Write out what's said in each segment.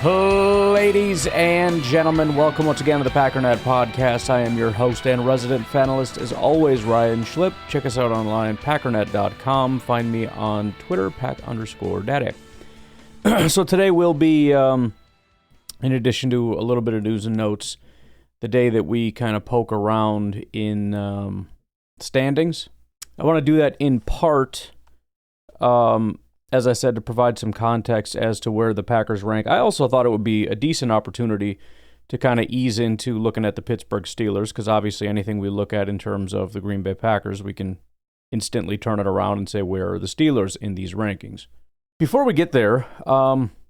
Ladies and gentlemen, welcome once again to the Packernet podcast. I am your host and resident fanalist, as always, Ryan Schlip. Check us out online, packernet.com. Find me on Twitter, pack_daddy. So today will be, in addition to a little bit of news and notes, the day that we kind of poke around in standings. I want to do that in part, as I said, to provide some context as to where the Packers rank. I also thought it would be a decent opportunity to kind of ease into looking at the Pittsburgh Steelers, because obviously anything we look at in terms of the Green Bay Packers, we can instantly turn it around and say, where are the Steelers in these rankings? Before we get there, not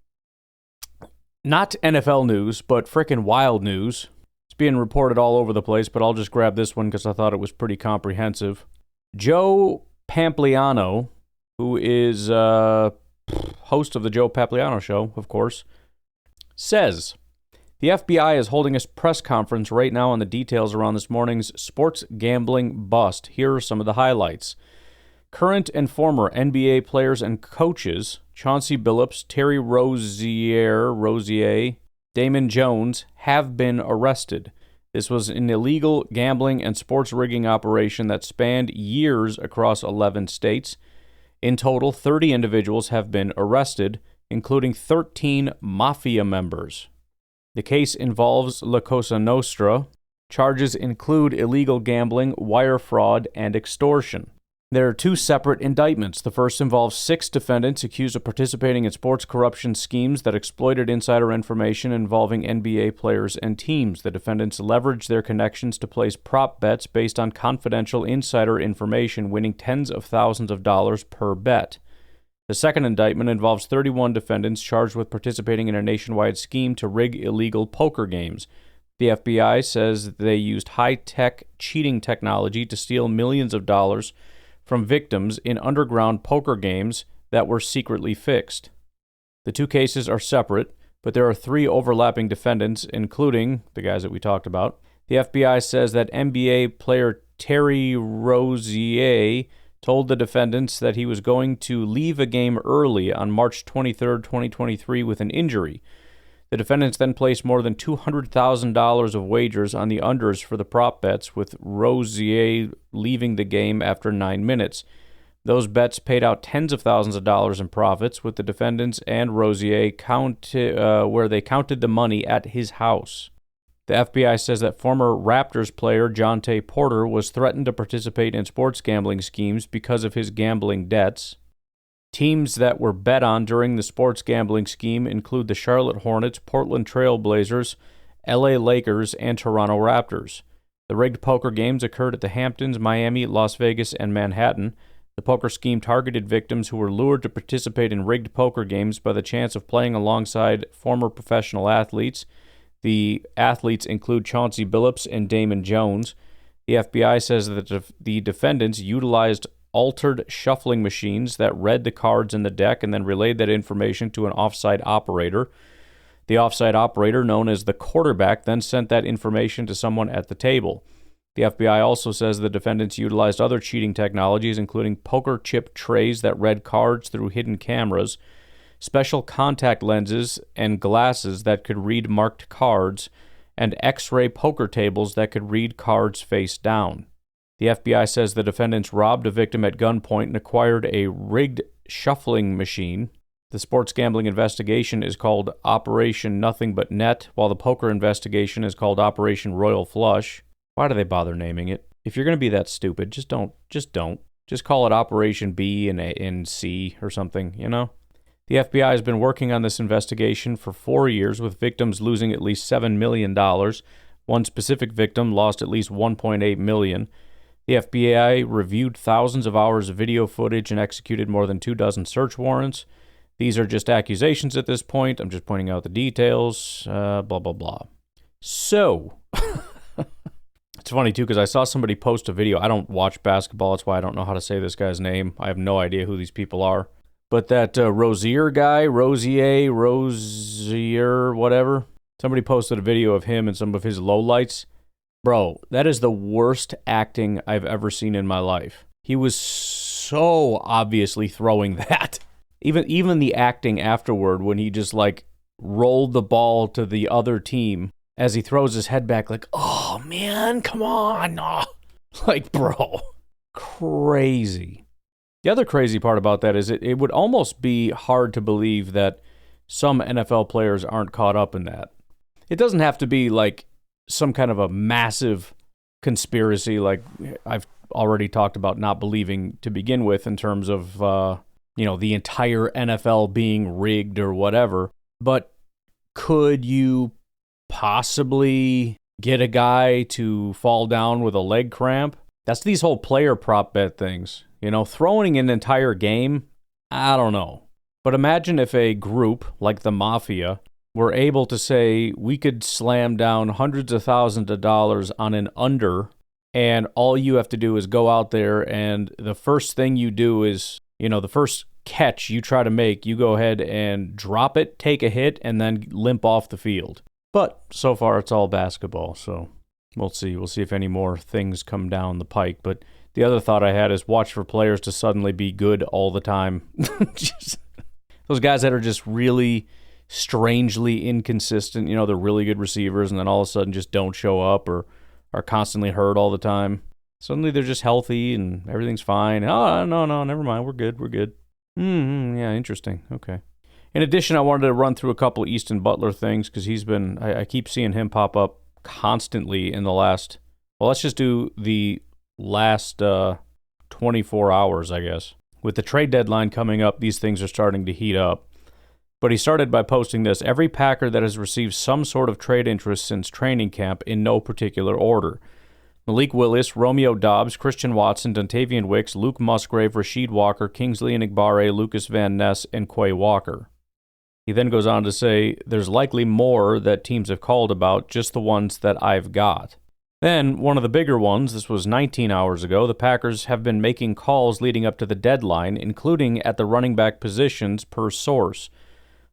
NFL news, but frickin' wild news. It's being reported all over the place, but I'll just grab this one because I thought it was pretty comprehensive. Joe Pampliano, who is host of the Joe Papliano Show, of course, says, the FBI is holding a press conference right now on the details around this morning's sports gambling bust. Here are some of the highlights. Current and former NBA players and coaches, Chauncey Billups, Terry Rozier, Damon Jones, have been arrested. This was an illegal gambling and sports rigging operation that spanned years across 11 states. In total, 30 individuals have been arrested, including 13 mafia members. The case involves La Cosa Nostra. Charges include illegal gambling, wire fraud, and extortion. There are two separate indictments. The first involves 6 defendants accused of participating in sports corruption schemes that exploited insider information involving NBA players and teams. The defendants leveraged their connections to place prop bets based on confidential insider information, winning tens of thousands of dollars per bet. The second indictment involves 31 defendants charged with participating in a nationwide scheme to rig illegal poker games. The FBI says they used high-tech cheating technology to steal millions of dollars from victims in underground poker games that were secretly fixed. The two cases are separate, but there are 3 overlapping defendants, including the guys that we talked about. The FBI says that NBA player Terry Rozier told the defendants that he was going to leave a game early on March 23, 2023 with an injury. The defendants then placed more than $200,000 of wagers on the unders for the prop bets, with Rozier leaving the game after 9 minutes. Those bets paid out tens of thousands of dollars in profits, with the defendants and Rozier where they counted the money at his house. The FBI says that former Raptors player Jonte Porter was threatened to participate in sports gambling schemes because of his gambling debts. Teams that were bet on during the sports gambling scheme include the Charlotte Hornets, Portland Trail Blazers, LA Lakers, and Toronto Raptors. The rigged poker games occurred at the Hamptons, Miami, Las Vegas, and Manhattan. The poker scheme targeted victims who were lured to participate in rigged poker games by the chance of playing alongside former professional athletes. The athletes include Chauncey Billups and Damon Jones. The FBI says that the defendants utilized altered shuffling machines that read the cards in the deck and then relayed that information to an offside operator. The offside operator, known as the quarterback, then sent that information to someone at the table. The FBI also says the defendants utilized other cheating technologies, including poker chip trays that read cards through hidden cameras, special contact lenses and glasses that could read marked cards, and X-ray poker tables that could read cards face down. The FBI says the defendants robbed a victim at gunpoint and acquired a rigged shuffling machine. The sports gambling investigation is called Operation Nothing But Net, while the poker investigation is called Operation Royal Flush. Why do they bother naming it? If you're going to be that stupid, just don't. Just call it Operation B and C or something, you know? The FBI has been working on this investigation for 4 years, with victims losing at least $7 million. One specific victim lost at least $1.8 million. The FBI reviewed thousands of hours of video footage and executed more than 24 search warrants. These are just accusations at this point. I'm just pointing out the details, blah, blah, blah. So, it's funny, too, because I saw somebody post a video. I don't watch basketball. That's why I don't know how to say this guy's name. I have no idea who these people are. But that Rozier guy, Rozier, whatever, somebody posted a video of him and some of his lowlights. Bro, that is the worst acting I've ever seen in my life. He was so obviously throwing that. Even the acting afterward, when he just like rolled the ball to the other team as he throws his head back like, oh, man, come on. Oh. Like, bro, crazy. The other crazy part about that is it would almost be hard to believe that some NFL players aren't caught up in that. It doesn't have to be like some kind of a massive conspiracy like I've already talked about not believing to begin with in terms of, the entire NFL being rigged or whatever. But could you possibly get a guy to fall down with a leg cramp? That's these whole player prop bet things. Throwing an entire game, I don't know. But imagine if a group like the Mafia were able to say we could slam down hundreds of thousands of dollars on an under, and all you have to do is go out there and the first thing you do is, the first catch you try to make, you go ahead and drop it, take a hit, and then limp off the field. But so far it's all basketball, so we'll see. We'll see if any more things come down the pike. But the other thought I had is watch for players to suddenly be good all the time. Those guys that are just really strangely inconsistent, they're really good receivers, and then all of a sudden just don't show up or are constantly hurt all the time. Suddenly they're just healthy and everything's fine. Oh, no, never mind. We're good. Yeah, interesting. Okay. In addition, I wanted to run through a couple Easton Butler things because I keep seeing him pop up constantly in the last, let's just do the last 24 hours, I guess. With the trade deadline coming up, these things are starting to heat up. But he started by posting this: every Packer that has received some sort of trade interest since training camp in no particular order. Malik Willis, Romeo Dobbs, Christian Watson, Dontavian Wicks, Luke Musgrave, Rasheed Walker, Kingsley Enagbare, Lucas Van Ness, and Quay Walker. He then goes on to say, there's likely more that teams have called about, just the ones that I've got. Then, one of the bigger ones, this was 19 hours ago, the Packers have been making calls leading up to the deadline, including at the running back positions per source.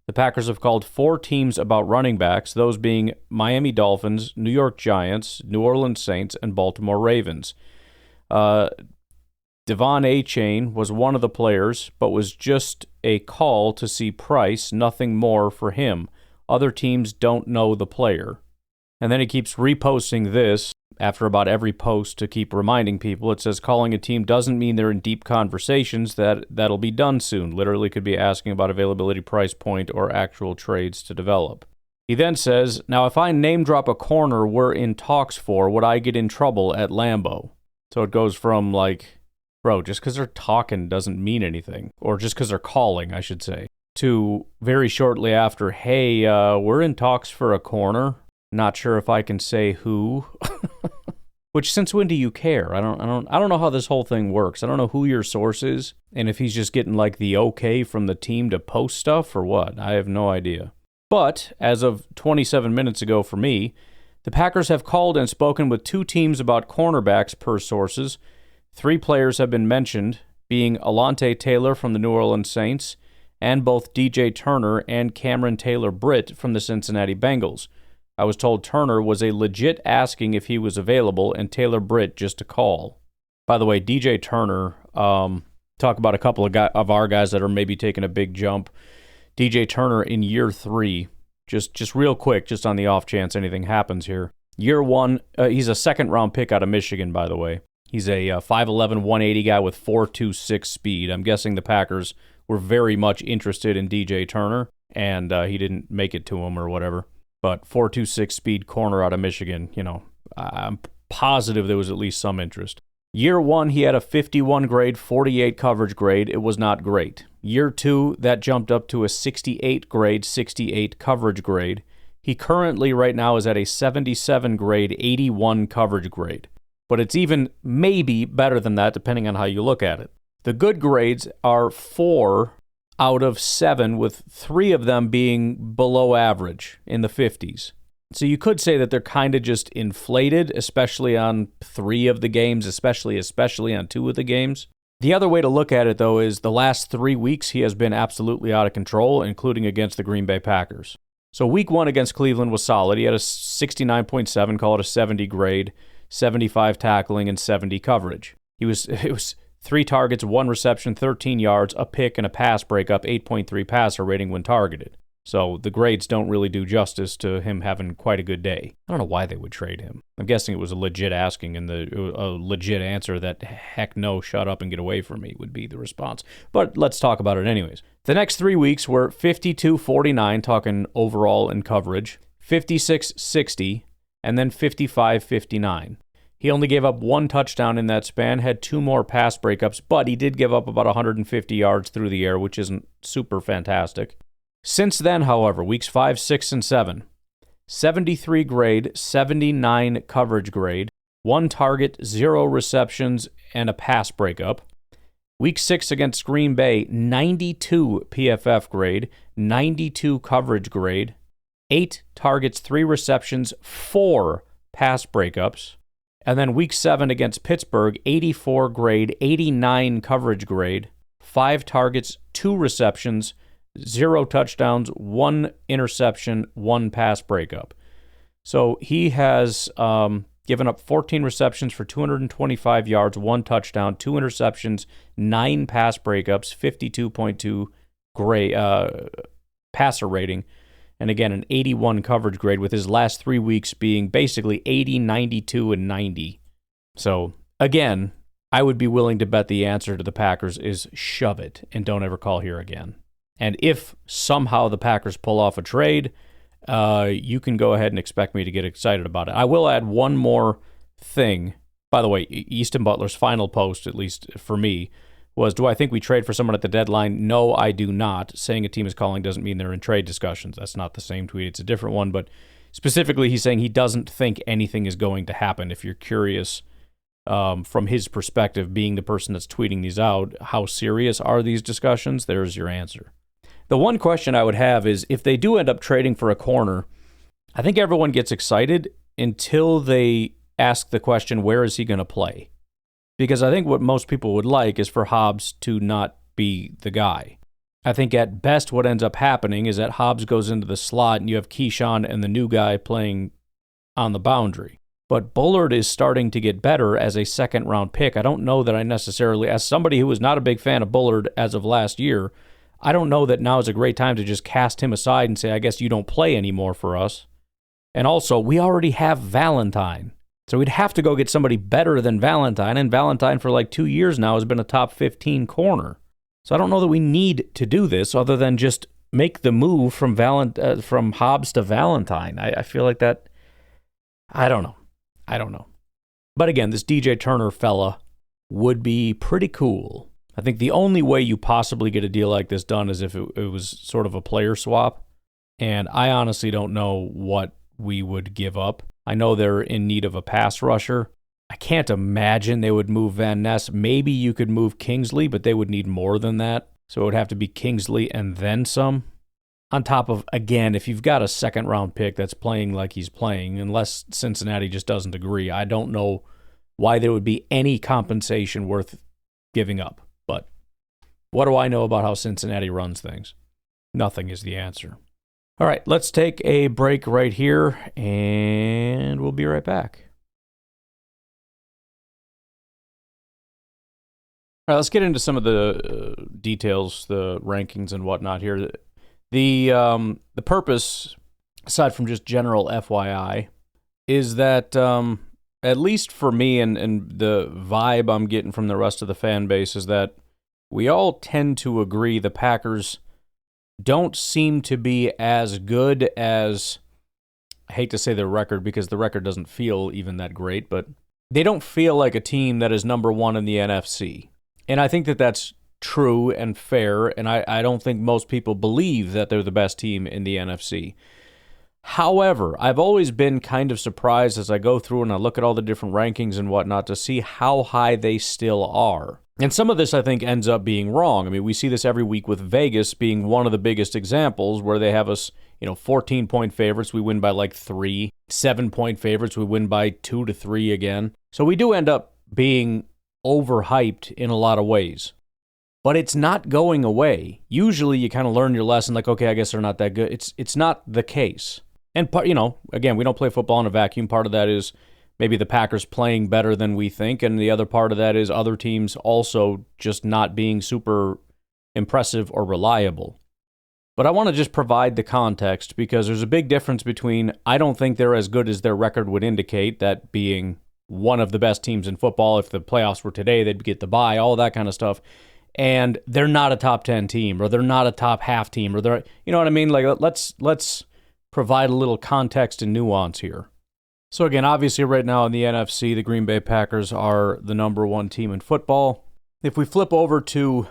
The Packers have called 4 teams about running backs, those being Miami Dolphins, New York Giants, New Orleans Saints, and Baltimore Ravens. Devin Achane was one of the players, but was just a call to see price, nothing more for him. Other teams don't know the player. And then he keeps reposting this after about every post to keep reminding people. It says calling a team doesn't mean they're in deep conversations. That'll be done soon. Literally could be asking about availability, price point, or actual trades to develop. He then says, now if I name drop a corner we're in talks for, would I get in trouble at Lambeau? So it goes from like, bro, just because they're talking doesn't mean anything. Or just because they're calling, I should say. To very shortly after, hey, we're in talks for a corner. Not sure if I can say who. Which, since when do you care? I don't know how this whole thing works. I don't know who your source is, and if he's just getting like the okay from the team to post stuff or what. I have no idea. But as of 27 minutes ago for me, the Packers have called and spoken with 2 teams about cornerbacks per sources. 3 players have been mentioned, being Alontae Taylor from the New Orleans Saints, and both DJ Turner and Cameron Taylor-Britt from the Cincinnati Bengals. I was told Turner was a legit asking if he was available, and Taylor-Britt just a call. By the way, DJ Turner, talk about a couple of our guys that are maybe taking a big jump. DJ Turner in year 3, just real quick, just on the off chance anything happens here. Year 1, he's a second-round pick out of Michigan, by the way. He's a 5'11", 180 guy with 4.26 speed. I'm guessing the Packers were very much interested in DJ Turner, and he didn't make it to him or whatever. But 4.26 speed corner out of Michigan, I'm positive there was at least some interest. Year 1, he had a 51 grade, 48 coverage grade. It was not great. Year 2, that jumped up to a 68 grade, 68 coverage grade. He currently right now is at a 77 grade, 81 coverage grade. But it's even maybe better than that, depending on how you look at it. The good grades are 4 out of 7, with 3 of them being below average in the 50s. So you could say that they're kind of just inflated, especially on 3 of the games, especially on 2 of the games. The other way to look at it, though, is the last 3 weeks he has been absolutely out of control, including against the Green Bay Packers. So week 1 against Cleveland was solid. He had a 69.7, call it a 70 grade, 75 tackling, and 70 coverage. It was 3 targets, 1 reception, 13 yards, a pick, and a pass breakup, 8.3 passer rating when targeted. So the grades don't really do justice to him having quite a good day. I don't know why they would trade him. I'm guessing it was a legit asking, and a legit answer that, heck no, shut up and get away from me would be the response. But let's talk about it anyways. The next 3 weeks were 52-49, talking overall in coverage, 56-60, and then 55-59. He only gave up 1 touchdown in that span, had 2 more pass breakups, but he did give up about 150 yards through the air, which isn't super fantastic. Since then, however, weeks 5, 6, and 7, 73 grade, 79 coverage grade, 1 target, 0 receptions, and a pass breakup. Week 6 against Green Bay, 92 PFF grade, 92 coverage grade, 8 targets, 3 receptions, 4 pass breakups. And then week 7 against Pittsburgh, 84 grade, 89 coverage grade, 5 targets, 2 receptions, 0 touchdowns, 1 interception, 1 pass breakup. So he has given up 14 receptions for 225 yards, 1 touchdown, 2 interceptions, 9 pass breakups, 52.2 passer rating, and again, an 81 coverage grade, with his last 3 weeks being basically 80, 92, and 90. So again, I would be willing to bet the answer to the Packers is shove it and don't ever call here again. And if somehow the Packers pull off a trade, you can go ahead and expect me to get excited about it. I will add one more thing. By the way, Easton Butler's final post, at least for me, was, do I think we trade for someone at the deadline? No, I do not. Saying a team is calling doesn't mean they're in trade discussions. That's not the same tweet. It's a different one. But specifically, he's saying he doesn't think anything is going to happen. If you're curious, from his perspective, being the person that's tweeting these out, how serious are these discussions? There's your answer. The one question I would have is, if they do end up trading for a corner, I think everyone gets excited until they ask the question, where is he going to play? Because I think what most people would like is for Hobbs to not be the guy. I think at best what ends up happening is that Hobbs goes into the slot and you have Keyshawn and the new guy playing on the boundary. But Bullard is starting to get better as a second-round pick. I don't know that I necessarily, as somebody who was not a big fan of Bullard as of last year, I don't know that now is a great time to just cast him aside and say, I guess you don't play anymore for us. And also, we already have Valentine. So we'd have to go get somebody better than Valentine, and Valentine for like 2 years now has been a top 15 corner. So I don't know that we need to do this other than just make the move from Hobbs to Valentine. I feel like that, I don't know. But again, this DJ Turner fella would be pretty cool. I think the only way you possibly get a deal like this done is if it was sort of a player swap. And I honestly don't know what we would give up. I know they're in need of a pass rusher. I can't imagine they would move Van Ness. Maybe you could move Kingsley, but they would need more than that. So it would have to be Kingsley and then some. On top of, again, if you've got a second-round pick that's playing like he's playing, unless Cincinnati just doesn't agree, I don't know why there would be any compensation worth giving up. But what do I know about how Cincinnati runs things? Nothing is the answer. All right, let's take a break right here, and we'll be right back. All right, let's get into some of the details, the rankings and whatnot here. The purpose, aside from just general FYI, is that at least for me and the vibe I'm getting from the rest of the fan base is that we all tend to agree the Packers don't seem to be as good as, I hate to say their record because the record doesn't feel even that great, but they don't feel like a team that is number one in the NFC. And I think that that's true and fair, and I don't think most people believe that they're the best team in the NFC. However, I've always been kind of surprised as I go through and I look at all the different rankings and whatnot to see how high they still are. And some of this, I think, ends up being wrong. I mean, we see this every week with Vegas being one of the biggest examples where they have us, 14-point favorites, we win by like 3. 7-point favorites, we win by 2 to 3 again. So we do end up being overhyped in a lot of ways. But it's not going away. Usually you kind of learn your lesson, like, okay, I guess they're not that good. It's not the case. And, again, we don't play football in a vacuum. Part of that is maybe the Packers playing better than we think, and the other part of that is other teams also just not being super impressive or reliable. But I want to just provide the context because there's a big difference between I don't think they're as good as their record would indicate, that being one of the best teams in football. If the playoffs were today, they'd get the bye, all that kind of stuff. And they're not a top 10 team, or they're not a top half team, or they're, you know what I mean? Like, let's provide a little context and nuance here. So again, obviously right now in the NFC, the Green Bay Packers are the number one team in football. If we flip over to,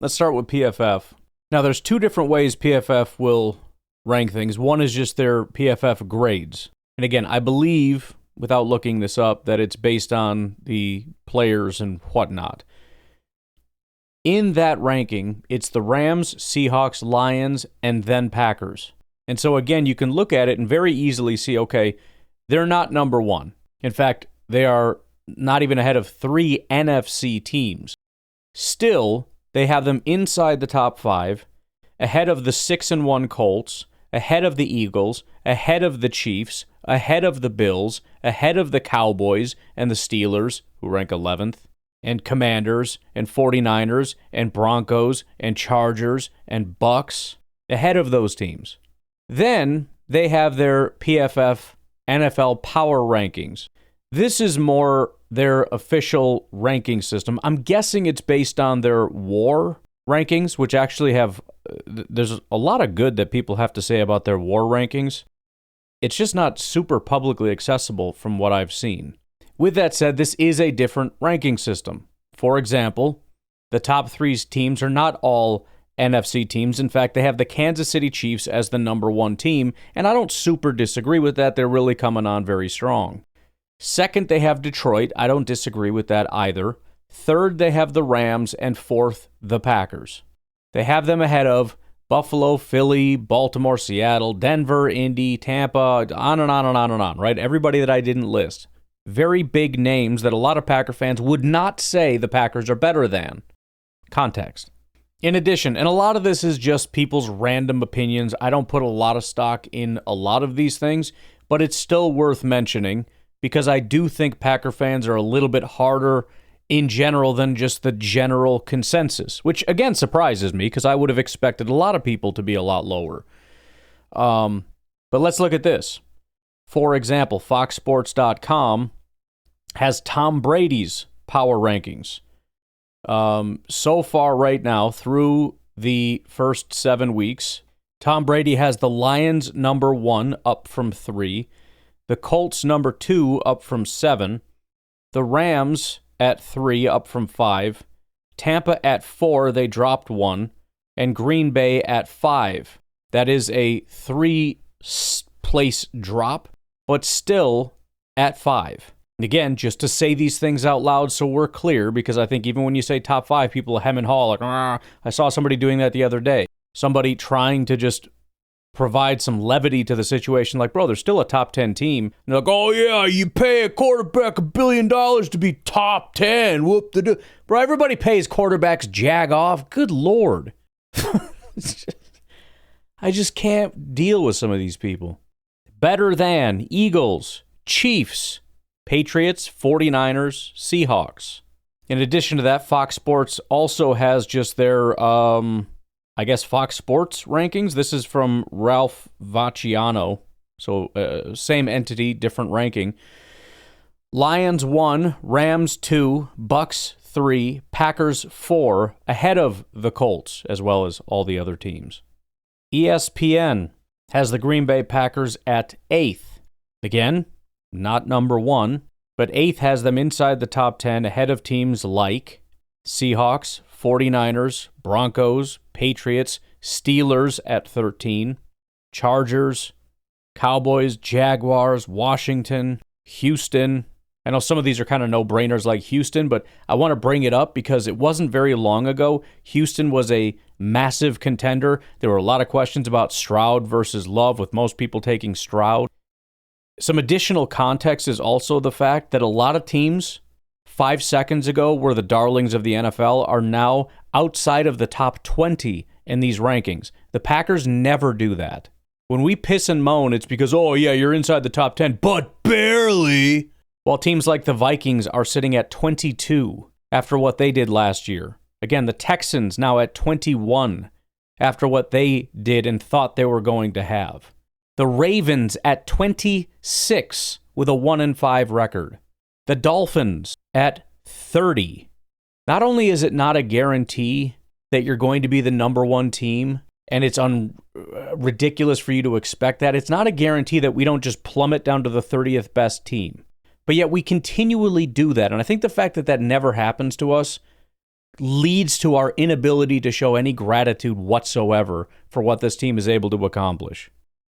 let's start with PFF. Now, there's two different ways PFF will rank things. One is just their PFF grades. And again, I believe, without looking this up, that it's based on the players and whatnot. In that ranking, it's the Rams, Seahawks, Lions, and then Packers. And so again, you can look at it and very easily see, okay, they're not number one. In fact, they are not even ahead of 3 NFC teams. Still, they have them inside the top 5, ahead of the 6-1 Colts, ahead of the Eagles, ahead of the Chiefs, ahead of the Bills, ahead of the Cowboys and the Steelers, who rank 11th, and Commanders and 49ers and Broncos and Chargers and Bucks, ahead of those teams. Then they have their PFF NFL Power Rankings. This is more their official ranking system. I'm guessing it's based on their WAR rankings, which actually have, there's a lot of good that people have to say about their WAR rankings. It's just not super publicly accessible from what I've seen. With that said, this is a different ranking system. For example, the top 3 teams are not all NFC teams. In fact, they have the Kansas City Chiefs as the number 1 team, and I don't super disagree with that. They're really coming on very strong. Second, they have Detroit. I don't disagree with that either. Third, they have the Rams, and fourth, the Packers. They have them ahead of Buffalo, Philly, Baltimore, Seattle, Denver, Indy, Tampa, on and on and on and on, right? Everybody that I didn't list. Very big names that a lot of Packer fans would not say the Packers are better than. Context. In addition, and a lot of this is just people's random opinions. I don't put a lot of stock in a lot of these things, but it's still worth mentioning because I do think Packer fans are a little bit harder in general than just the general consensus, which again surprises me because I would have expected a lot of people to be a lot lower. But let's look at this. For example, FoxSports.com has Tom Brady's power rankings. So far right now, through the first 7 weeks, Tom Brady has the Lions number 1 up from 3, the Colts number 2 up from 7, the Rams at 3 up from 5, Tampa at 4, they dropped 1, and Green Bay at 5. That is a 3-place drop, but still at 5. And again, just to say these things out loud so we're clear, because I think even when you say top 5, people hem and haw like, I saw somebody doing that the other day. Somebody trying to just provide some levity to the situation, like, bro, they're still a top 10 team. And they're like, oh yeah, you pay a quarterback $1 billion to be top 10. Whoop the do. Bro, everybody pays quarterbacks jag off. Good Lord. I just can't deal with some of these people. Better than Eagles, Chiefs, Patriots, 49ers, Seahawks. In addition to that, Fox Sports also has just their, Fox Sports rankings. This is from Ralph Vacciano. So same entity, different ranking. Lions 1, Rams 2, Bucks 3, Packers 4, ahead of the Colts, as well as all the other teams. ESPN has the Green Bay Packers at 8th. Again, not number 1, but 8th has them inside the top 10, ahead of teams like Seahawks, 49ers, Broncos, Patriots, Steelers at 13, Chargers, Cowboys, Jaguars, Washington, Houston. I know some of these are kind of no-brainers like Houston, but I want to bring it up because it wasn't very long ago. Houston was a massive contender. There were a lot of questions about Stroud versus Love, with most people taking Stroud. Some additional context is also the fact that a lot of teams 5 seconds ago were the darlings of the NFL are now outside of the top 20 in these rankings. The Packers never do that. When we piss and moan, it's because, oh yeah, you're inside the top 10, but barely. While teams like the Vikings are sitting at 22 after what they did last year. Again, the Texans now at 21 after what they did and thought they were going to have. The Ravens at 26 with a 1-5 record. The Dolphins at 30. Not only is it not a guarantee that you're going to be the number one team, and it's ridiculous for you to expect that, it's not a guarantee that we don't just plummet down to the 30th best team. But yet we continually do that. And I think the fact that that never happens to us leads to our inability to show any gratitude whatsoever for what this team is able to accomplish.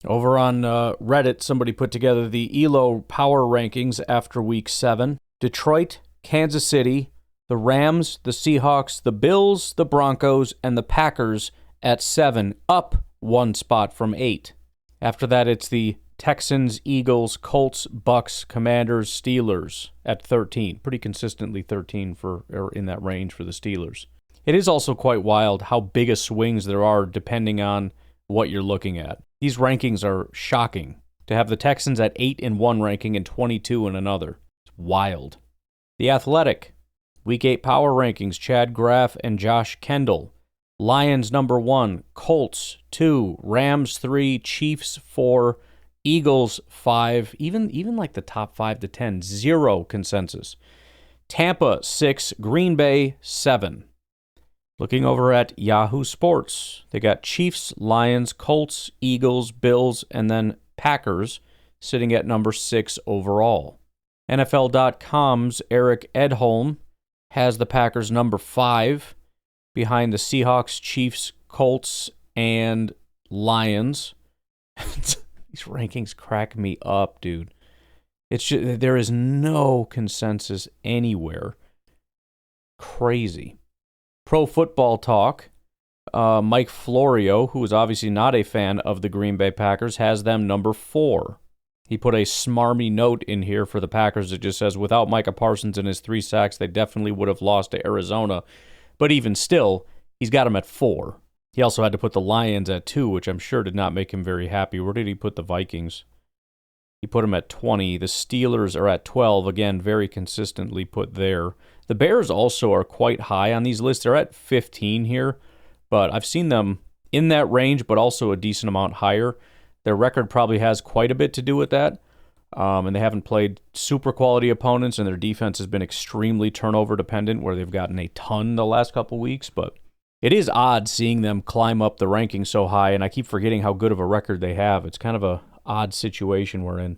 Over on Reddit, somebody put together the ELO power rankings after Week 7. Detroit, Kansas City, the Rams, the Seahawks, the Bills, the Broncos, and the Packers at 7, up one spot from 8. After that, it's the Texans, Eagles, Colts, Bucks, Commanders, Steelers at 13. Pretty consistently 13 or in that range for the Steelers. It is also quite wild how big a swings there are depending on what you're looking at. These rankings are shocking. To have the Texans at 8 in one ranking and 22 in another. It's wild. The Athletic, Week 8 power rankings, Chad Graff and Josh Kendall. Lions number 1, Colts 2, Rams 3, Chiefs 4, Eagles 5, even like the top 5 to 10, 0 consensus. Tampa 6, Green Bay 7. Looking over at Yahoo Sports, they got Chiefs, Lions, Colts, Eagles, Bills, and then Packers sitting at number 6 overall. NFL.com's Eric Edholm has the Packers number 5 behind the Seahawks, Chiefs, Colts, and Lions. These rankings crack me up, dude. It's just, there is no consensus anywhere. Crazy. Pro Football Talk, Mike Florio, who is obviously not a fan of the Green Bay Packers, has them number 4. He put a smarmy note in here for the Packers that just says, without Micah Parsons and his 3 sacks, they definitely would have lost to Arizona. But even still, he's got him at 4. He also had to put the Lions at 2, which I'm sure did not make him very happy. Where did he put the Vikings? He put them at 20. The Steelers are at 12. Again, very consistently put there. The Bears also are quite high on these lists. They're at 15 here, but I've seen them in that range, but also a decent amount higher. Their record probably has quite a bit to do with that, and they haven't played super quality opponents, and their defense has been extremely turnover dependent, where they've gotten a ton the last couple weeks, but it is odd seeing them climb up the rankings so high, and I keep forgetting how good of a record they have. It's kind of a odd situation we're in.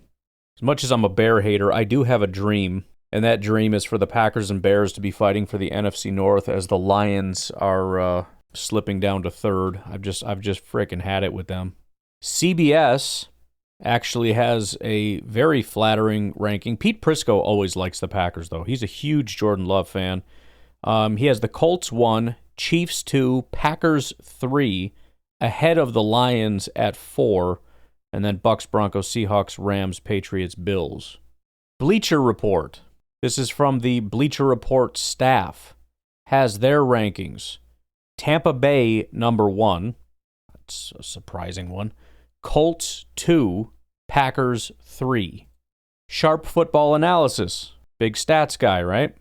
As much as I'm a Bear hater, I do have a dream, and that dream is for the Packers and Bears to be fighting for the NFC North as the Lions are slipping down to 3rd. I've just frickin' had it with them. CBS actually has a very flattering ranking. Pete Prisco always likes the Packers, though. He's a huge Jordan Love fan. He has the Colts 1, Chiefs 2, Packers 3, ahead of the Lions at 4, and then Bucks, Broncos, Seahawks, Rams, Patriots, Bills. Bleacher Report. This is from the Bleacher Report staff. Has their rankings. Tampa Bay number 1. That's a surprising one. Colts 2, Packers 3. Sharp Football Analysis. Big stats guy, right?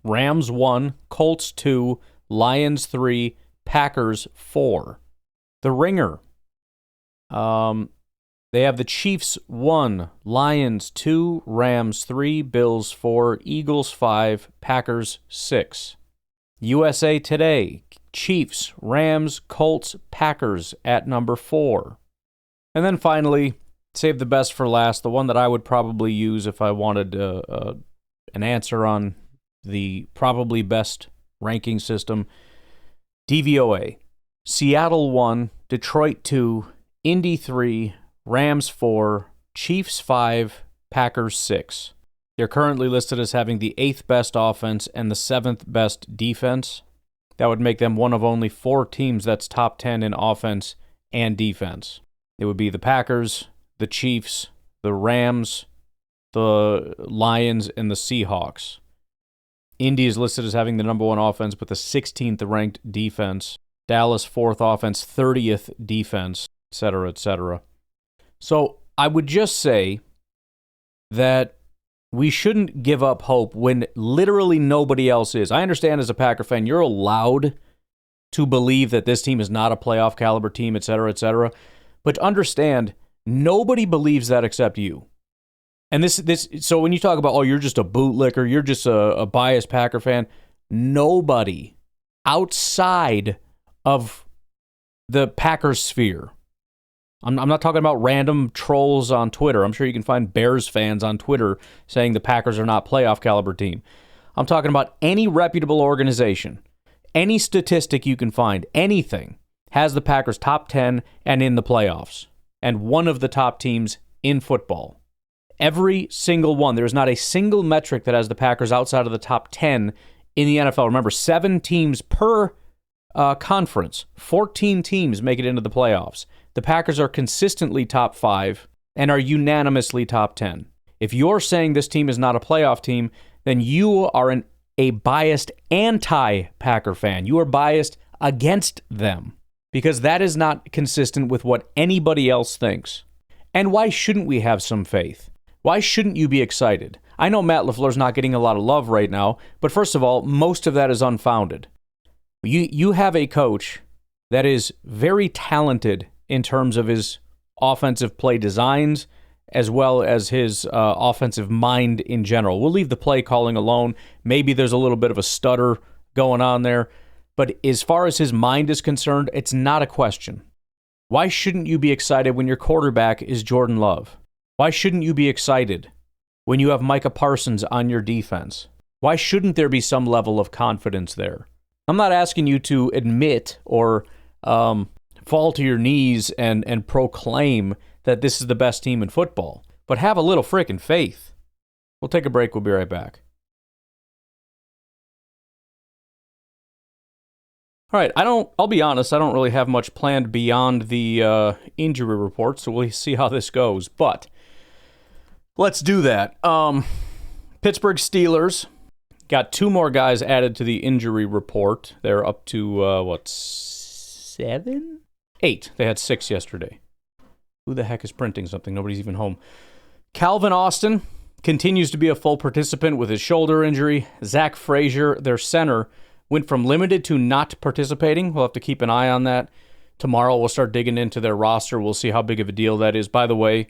Rams 1, Colts 2, Lions 3, Packers 4. The Ringer. They have the Chiefs 1, Lions 2, Rams 3, Bills 4, Eagles 5, Packers 6. USA Today. Chiefs, Rams, Colts, Packers at number 4. And then finally, save the best for last, the one that I would probably use if I wanted an answer on the probably best ranking system. DVOA. Seattle 1, Detroit 2, Indy 3, Rams 4, Chiefs 5, Packers 6. They're currently listed as having the 8th best offense and the 7th best defense. That would make them one of only 4 teams that's top 10 in offense and defense. It would be the Packers, the Chiefs, the Rams, the Lions, and the Seahawks. Indy is listed as having the number 1 offense, but the 16th ranked defense. Dallas, 4th offense, 30th defense, etc., etc. So I would just say that we shouldn't give up hope when literally nobody else is. I understand as a Packer fan, you're allowed to believe that this team is not a playoff caliber team, et cetera, et cetera. But understand, nobody believes that except you. And so when you talk about, oh, you're just a bootlicker, you're just a biased Packer fan, nobody outside of the Packers sphere. I'm not talking about random trolls on Twitter. I'm sure you can find Bears fans on Twitter saying the Packers are not playoff caliber team. I'm talking about any reputable organization, any statistic you can find, anything has the Packers top 10 and in the playoffs, and one of the top teams in football. Every single one. There is not a single metric that has the Packers outside of the top 10 in the NFL. Remember, 7 teams per conference. 14 teams make it into the playoffs. The Packers are consistently top 5 and are unanimously top 10. If you're saying this team is not a playoff team, then you are a biased anti-Packer fan. You are biased against them because that is not consistent with what anybody else thinks. And why shouldn't we have some faith? Why shouldn't you be excited? I know Matt LaFleur's not getting a lot of love right now, but first of all, most of that is unfounded. You have a coach that is very talented in terms of his offensive play designs as well as his offensive mind in general. We'll leave the play calling alone. Maybe there's a little bit of a stutter going on there, but as far as his mind is concerned, it's not a question. Why shouldn't you be excited when your quarterback is Jordan Love? Why shouldn't you be excited when you have Micah Parsons on your defense? Why shouldn't there be some level of confidence there? I'm not asking you to admit or fall to your knees and proclaim that this is the best team in football, but have a little frickin' faith. We'll take a break. We'll be right back. All right, I'll be honest, I don't really have much planned beyond the injury report, so we'll see how this goes, but let's do that. Pittsburgh Steelers got 2 more guys added to the injury report. They're up to, 7? 8. They had 6 yesterday. Who the heck is printing something? Nobody's even home. Calvin Austin continues to be a full participant with his shoulder injury. Zach Frazier, their center, went from limited to not participating. We'll have to keep an eye on that. Tomorrow we'll start digging into their roster. We'll see how big of a deal that is. By the way,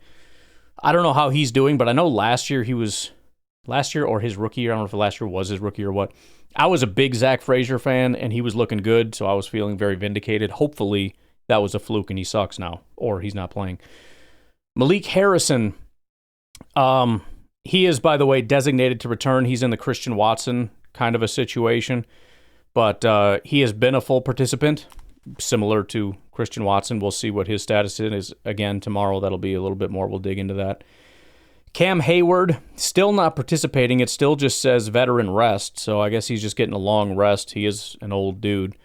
I don't know how he's doing, but I know last year or his rookie year, I don't know if last year was his rookie or what. I was a big Zach Frazier fan, and he was looking good, so I was feeling very vindicated. Hopefully that was a fluke and he sucks now, or he's not playing. Malik Harrison, he is, by the way, designated to return. He's in the Christian Watson kind of a situation, but he has been a full participant, similar to Christian Watson. We'll see what his status is again tomorrow. That'll be a little bit more. We'll dig into that. Cam Hayward, still not participating. It still just says veteran rest, so I guess he's just getting a long rest. He is an old dude.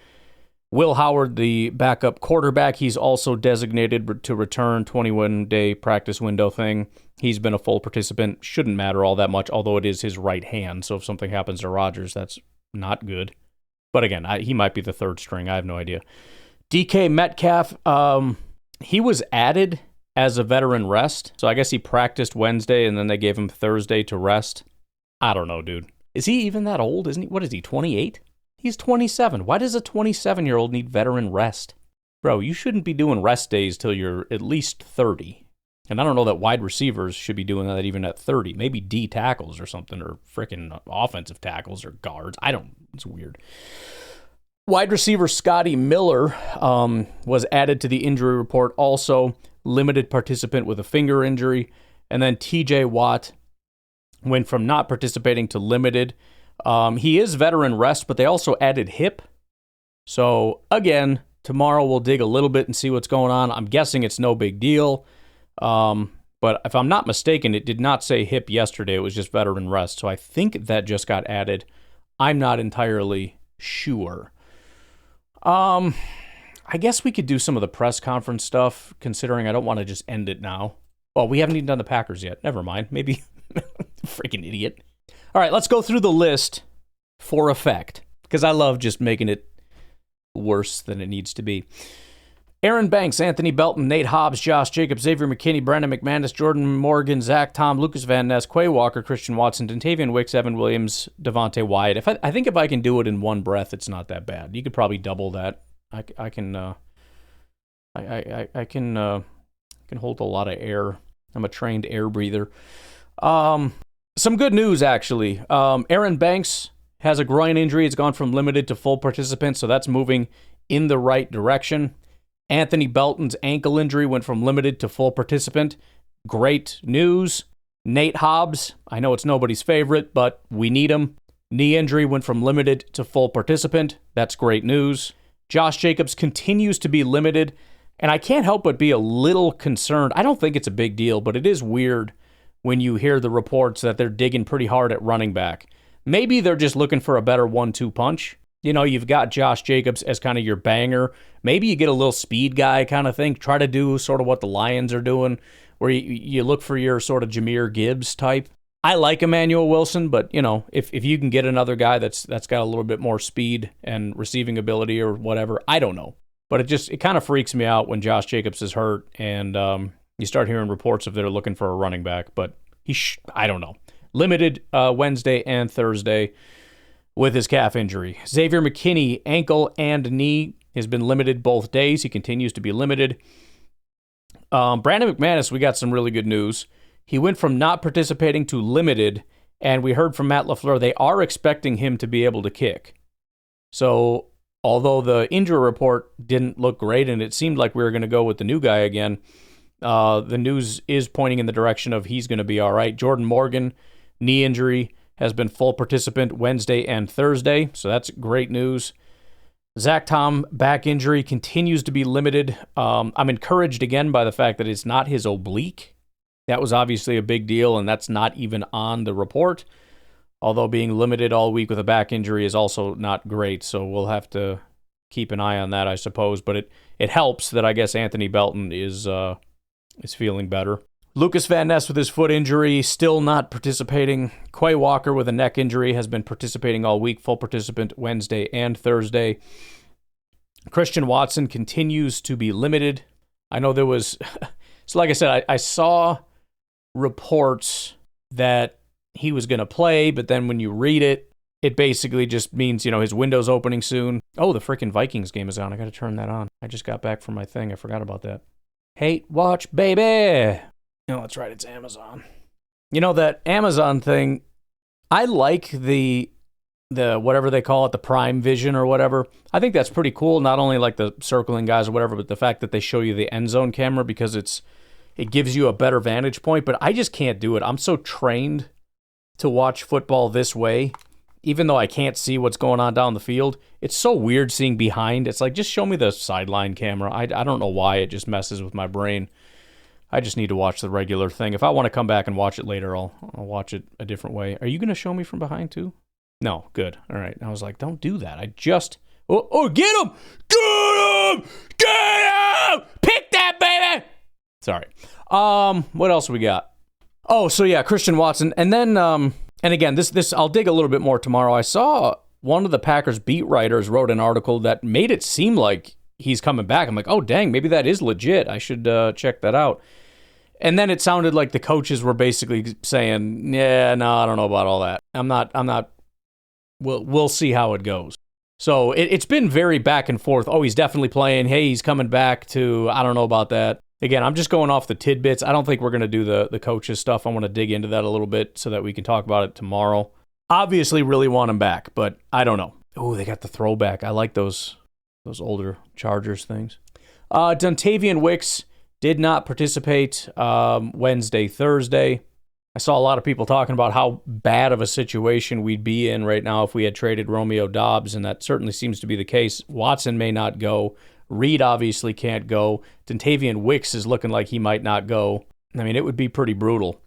Will Howard, the backup quarterback, he's also designated to return, 21-day practice window thing. He's been a full participant. Shouldn't matter all that much, although it is his right hand, so if something happens to Rodgers, that's not good. But again, he might be the third string. I have no idea. DK Metcalf, he was added as a veteran rest, so I guess he practiced Wednesday, and then they gave him Thursday to rest. I don't know, dude. Is he even that old? Isn't he? What is he, 28? He's 27. Why does a 27-year-old need veteran rest? Bro, you shouldn't be doing rest days till you're at least 30. And I don't know that wide receivers should be doing that even at 30. Maybe D tackles or something, or freaking offensive tackles or guards. It's weird. Wide receiver Scotty Miller was added to the injury report also. Limited participant with a finger injury. And then TJ Watt went from not participating to limited. He is veteran rest, but they also added hip. So, again, tomorrow we'll dig a little bit and see what's going on. I'm guessing it's no big deal. But if I'm not mistaken, it did not say hip yesterday. It was just veteran rest. So I think that just got added. I'm not entirely sure. I guess we could do some of the press conference stuff, considering I don't want to just end it now. Well, we haven't even done the Packers yet. Never mind. Maybe. Freaking idiot. All right, let's go through the list for effect, because I love just making it worse than it needs to be. Aaron Banks, Anthony Belton, Nate Hobbs, Josh Jacobs, Xavier McKinney, Brandon McManus, Jordan Morgan, Zach Tom, Lucas Van Ness, Quay Walker, Christian Watson, Dontavian Wicks, Evan Williams, Devontae Wyatt. I think if I can do it in one breath, it's not that bad. You could probably double that I can I can hold a lot of air. I'm a trained air breather. Some good news, actually. Aaron Banks has a groin injury. It's gone from limited to full participant, so that's moving in the right direction. Anthony Belton's ankle injury went from limited to full participant. Great news. Nate Hobbs, I know it's nobody's favorite, but we need him. Knee injury went from limited to full participant. That's great news. Josh Jacobs continues to be limited, and I can't help but be a little concerned. I don't think it's a big deal, but it is weird when you hear the reports that they're digging pretty hard at running back. Maybe they're just looking for a better 1-2 punch. You know, you've got Josh Jacobs as kind of your banger. Maybe you get a little speed guy kind of thing. Try to do sort of what the Lions are doing, where you look for your sort of Jahmyr Gibbs type. I like Emmanuel Wilson, but, you know, if you can get another guy that's got a little bit more speed and receiving ability or whatever, I don't know. But it kind of freaks me out when Josh Jacobs is hurt and you start hearing reports of they're looking for a running back. But I don't know. Limited Wednesday and Thursday with his calf injury. Xavier McKinney, ankle and knee, has been limited both days. He continues to be limited. Brandon McManus, we got some really good news. He went from not participating to limited, and we heard from Matt LaFleur they are expecting him to be able to kick. So, although the injury report didn't look great, and it seemed like we were going to go with the new guy again, the news is pointing in the direction of he's going to be all right. Jordan Morgan, knee injury, has been full participant Wednesday and Thursday, so that's great news. Zach Tom, back injury, continues to be limited. I'm encouraged again by the fact that it's not his oblique. That was obviously a big deal, and that's not even on the report. Although being limited all week with a back injury is also not great, so we'll have to keep an eye on that, I suppose. But it helps that I guess Anthony Belton is feeling better. Lucas Van Ness with his foot injury, still not participating. Quay Walker with a neck injury has been participating all week, full participant Wednesday and Thursday. Christian Watson continues to be limited. I know there was... So like I said, I saw reports that he was going to play, but then when you read it, it basically just means, you know, his window's opening soon. Oh, the freaking Vikings game is on. I got to turn that on. I just got back from my thing. I forgot about that. Hate watch, baby. No, that's right. It's Amazon. You know, that Amazon thing, I like the whatever they call it, the Prime Vision or whatever. I think that's pretty cool. Not only like the circling guys or whatever, but the fact that they show you the end zone camera because it gives you a better vantage point. But I just can't do it. I'm so trained to watch football this way, even though I can't see what's going on down the field. It's so weird seeing behind. It's like, just show me the sideline camera. I don't know why. It just messes with my brain. I just need to watch the regular thing. If I want to come back and watch it later, I'll watch it a different way. Are you going to show me from behind too? No, good. All right. I was like, don't do that. Oh, get him! Get him! Get him! Pick that, baby! Sorry. What else we got? Oh, so yeah, Christian Watson. And then, and again, this I'll dig a little bit more tomorrow. I saw one of the Packers beat writers wrote an article that made it seem like he's coming back. I'm like, oh, dang, maybe that is legit. I should check that out. And then it sounded like the coaches were basically saying, yeah, no, I don't know about all that. I'm not, we'll see how it goes. So it's been very back and forth. Oh, he's definitely playing. Hey, he's coming back to, I don't know about that. Again, I'm just going off the tidbits. I don't think we're going to do the coaches stuff. I want to dig into that a little bit so that we can talk about it tomorrow. Obviously really want him back, but I don't know. Oh, they got the throwback. I like those older Chargers things. Dontavian Wicks did not participate Wednesday, Thursday. I saw a lot of people talking about how bad of a situation we'd be in right now if we had traded Romeo Doubs, and that certainly seems to be the case. Watson may not go. Reed obviously can't go. Dontavian Wicks is looking like he might not go. I mean, it would be pretty brutal.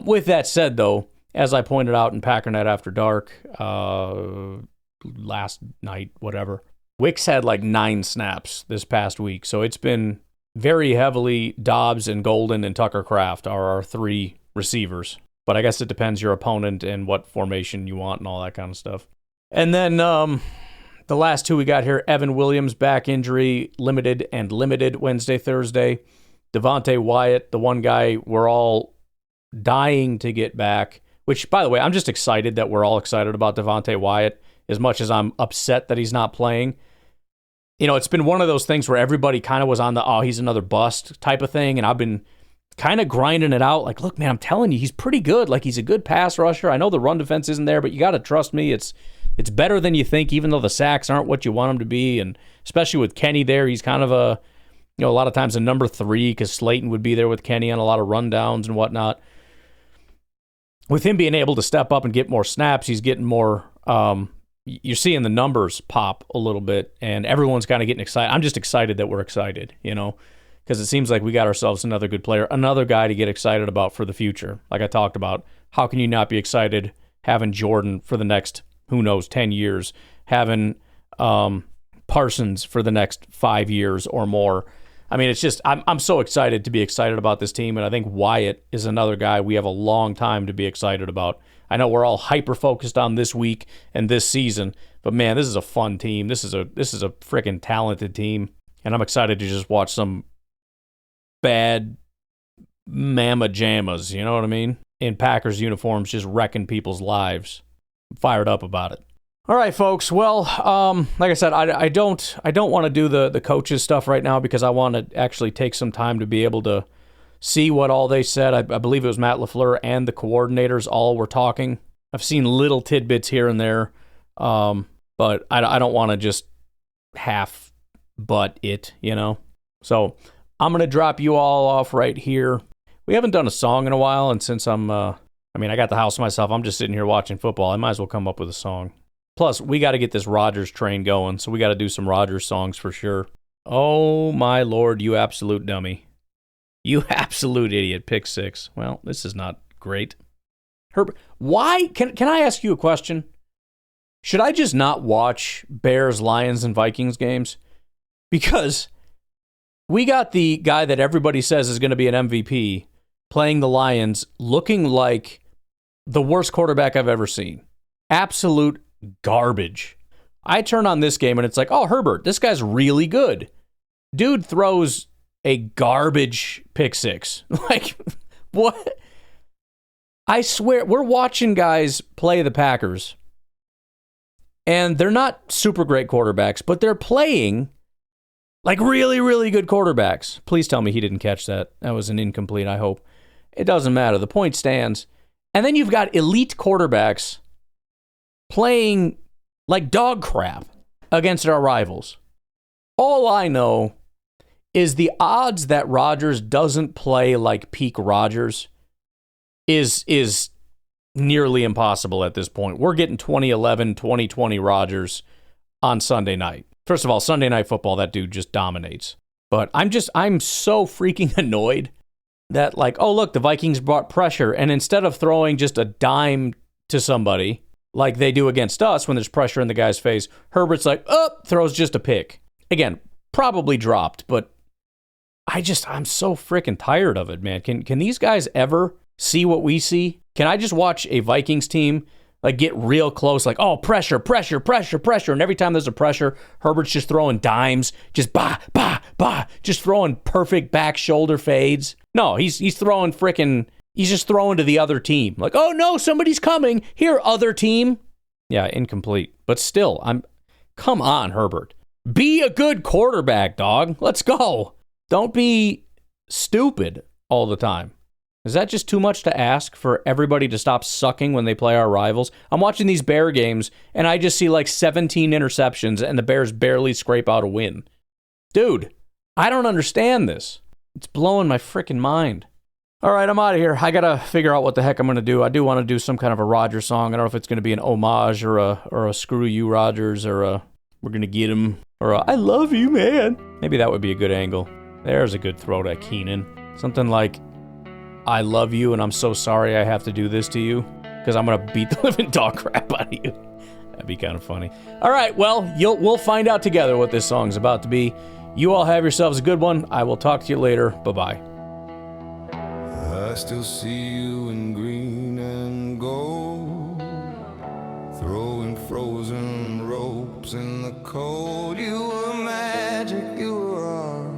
With that said, though, as I pointed out in Packernet After Dark last night, whatever, Wicks had like 9 snaps this past week, so it's been very heavily Dobbs and Golden and Tucker Kraft are our 3 receivers. But I guess it depends your opponent and what formation you want and all that kind of stuff. And then the last 2 we got here, Evan Williams, back injury, limited Wednesday, Thursday. Devontae Wyatt, the one guy we're all dying to get back, which, by the way, I'm just excited that we're all excited about Devontae Wyatt as much as I'm upset that he's not playing. it's been one of those things where everybody kind of was on the, oh, he's another bust type of thing, and I've been kind of grinding it out. Like, look, man, I'm telling you, he's pretty good. Like, he's a good pass rusher. I know the run defense isn't there, but you got to trust me. It's better than you think, even though the sacks aren't what you want them to be, and especially with Kenny there, he's kind of a lot of times a number 3 because Slayton would be there with Kenny on a lot of rundowns and whatnot. With him being able to step up and get more snaps, he's getting more, you're seeing the numbers pop a little bit, and everyone's kind of getting excited. I'm just excited that we're excited, because it seems like we got ourselves another good player, another guy to get excited about for the future. Like I talked about, how can you not be excited having Jordan for the next, who knows, 10 years, having Parsons for the next 5 years or more. I mean, it's just, I'm so excited to be excited about this team, and I think Wyatt is another guy we have a long time to be excited about. I know we're all hyper-focused on this week and this season, but man, this is a fun team. This is a freaking talented team, and I'm excited to just watch some bad mamma jammas, you know what I mean? In Packers uniforms, just wrecking people's lives. I'm fired up about it. All right, folks. Well, like I said, I don't want to do the coaches stuff right now because I want to actually take some time to be able to see what all they said. I believe it was Matt LaFleur and the coordinators all were talking. I've seen little tidbits here and there, but I don't want to just half butt it, So I'm going to drop you all off right here. We haven't done a song in a while, and since I got the house to myself, I'm just sitting here watching football. I might as well come up with a song. Plus, we got to get this Rodgers train going, so we got to do some Rodgers songs for sure. Oh, my Lord, you absolute dummy. You absolute idiot, pick 6. Well, this is not great. Herbert, why? Can I ask you a question? Should I just not watch Bears, Lions, and Vikings games? Because we got the guy that everybody says is going to be an MVP playing the Lions looking like the worst quarterback I've ever seen. Absolute garbage. I turn on this game and it's like, oh, Herbert, this guy's really good. Dude throws a garbage pick 6. Like, what? I swear, we're watching guys play the Packers, and they're not super great quarterbacks, but they're playing like really, really good quarterbacks. Please tell me he didn't catch that. That was an incomplete, I hope. It doesn't matter. The point stands. And then you've got elite quarterbacks playing like dog crap against our rivals. All I know is the odds that Rodgers doesn't play like peak Rodgers is nearly impossible at this point. We're getting 2011, 2020 Rodgers on Sunday night. First of all, Sunday Night Football, that dude just dominates. But I'm so freaking annoyed that, like, oh, look, the Vikings brought pressure, and instead of throwing just a dime to somebody like they do against us when there's pressure in the guy's face, Herbert's like, throws just a pick. Again, probably dropped, but I'm so freaking tired of it, man. Can these guys ever see what we see? Can I just watch a Vikings team like get real close, like, oh, pressure, and every time there's a pressure, Herbert's just throwing dimes, just just throwing perfect back shoulder fades. No, he's just throwing to the other team. Like, oh no, somebody's coming. Here, other team. Yeah, incomplete. But still, come on, Herbert. Be a good quarterback, dog. Let's go. Don't be stupid all the time. Is that just too much to ask for everybody to stop sucking when they play our rivals? I'm watching these Bear games, and I just see like 17 interceptions, and the Bears barely scrape out a win. Dude, I don't understand this. It's blowing my freaking mind. All right, I'm out of here. I got to figure out what the heck I'm going to do. I do want to do some kind of a Rodgers song. I don't know if it's going to be an homage or a screw you, Rodgers, or a we're going to get him, or a I love you, man. Maybe that would be a good angle. There's a good throw to Keenan. Something like, I love you, and I'm so sorry I have to do this to you, because I'm going to beat the living dog crap out of you. That'd be kind of funny. All right, well, we'll find out together what this song's about to be. You all have yourselves a good one. I will talk to you later. Bye-bye. I still see you in green and gold, throwing frozen ropes in the cold. You were magic, you were art.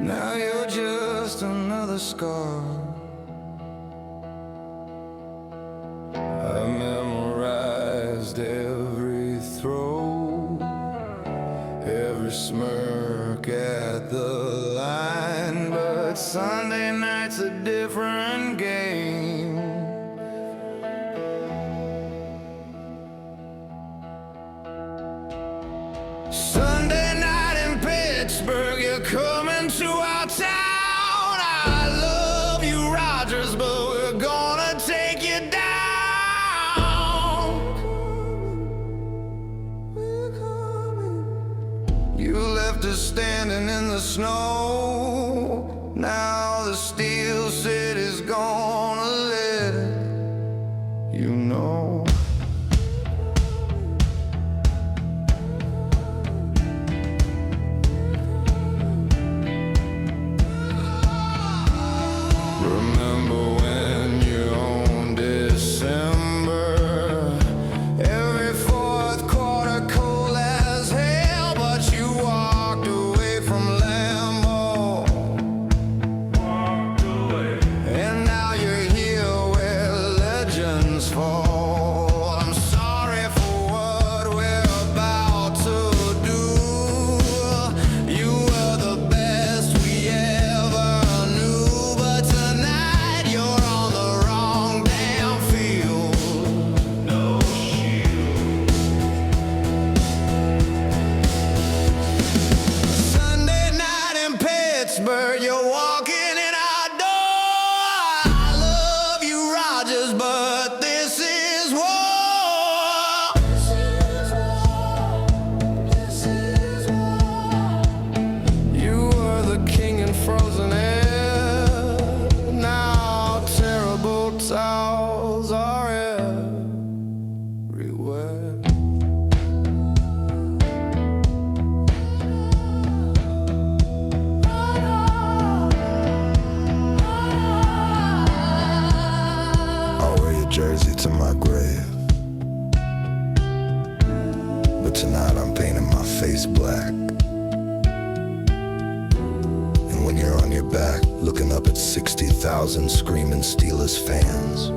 Now you're just another scar. I memorized every throw, Sunday night's a different game. Sunday night in Pittsburgh, you're coming to our town. I love you, Rogers, but we're gonna take you down. You left us standing in the snow. Now the steel city's gonna let you know. Remember when you owned December? Every fourth quarter cold as hell, but you walked away from Lambeau. Walked away. And now you're here where legends fall. I'm sorry for what we're about to do. You were the best we ever knew, but tonight you're on the wrong damn field. No shield. Sunday night in Pittsburgh, you're walking in our door. I love you, Rogers, but this is war. This is war. You were the king in frozen air. Now terrible towels are everywhere. I'll wear your jersey to my grave, but tonight I'm painting my face black. And when you're on your back, looking up at 60,000 screaming Steelers fans,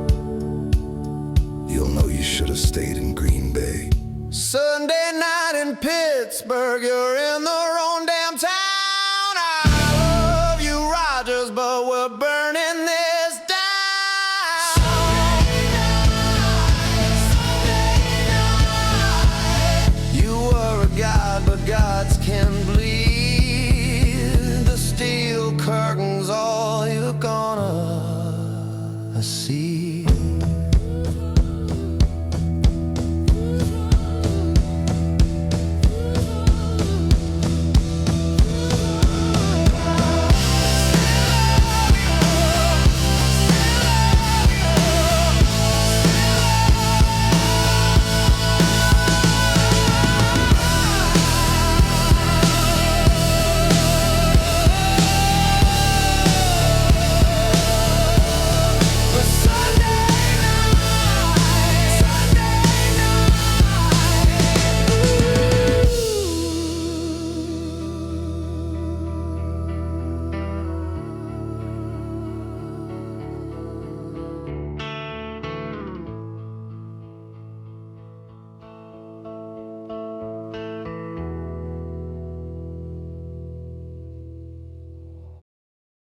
you'll know you should have stayed in Green Bay. Sunday night in Pittsburgh, you're in the